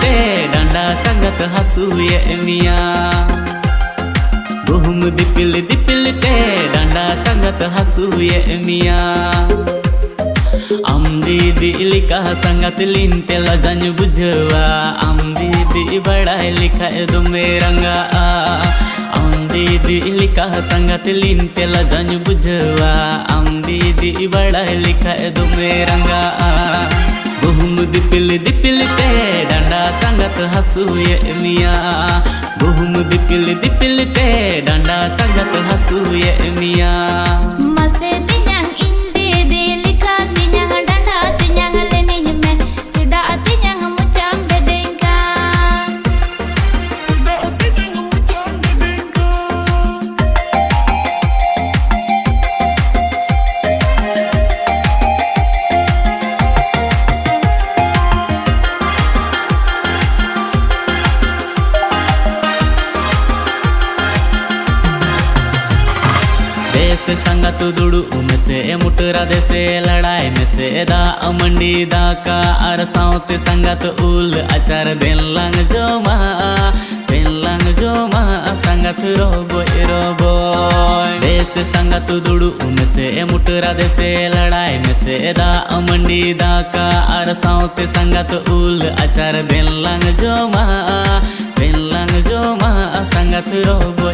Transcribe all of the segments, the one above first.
te danda sangat hasu ye emiya. Buhum dipil te danda sangat hasu ye emiya. Amdi di likah sangat lintela janju bujwa. Amdi di badai likha edu meranga. Amdi di likah sangat lintela janju bujwa. Amdi di badai likha edu meranga. Buhum dipil te danda sangat hasu ye emiya. Buhum dipil te danda sangat hasu ye emiya. संगत दुड़ू में से मुटरा दे से लड़ाई में से दा मंडी दा का अरसाउते संगत उल अचार दिन लंग जो मा संगत रोबो देश संगत दुड़ू में से मुटरा दे से लड़ाई में से दा मंडी दा का अरसाउते संगत उल अचार दिन लंग जो मा संगत रोबो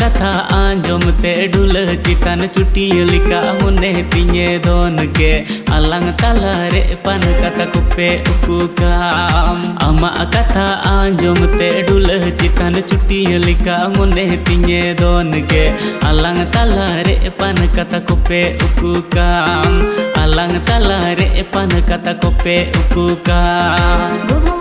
कथा आंजोम ते ढुल चितन चुटिय लिका मुने तिnye दोन के अलंग तलारे पन कथा कुपे उकुकाम अमा कथा आंजोम ते ढुल चितन चुटिय लिका मुने तिnye दोन के अलंग तलारे पन कथा कुपे उकुकाम अलंग तलारे पन कथा कुपे उकुकाम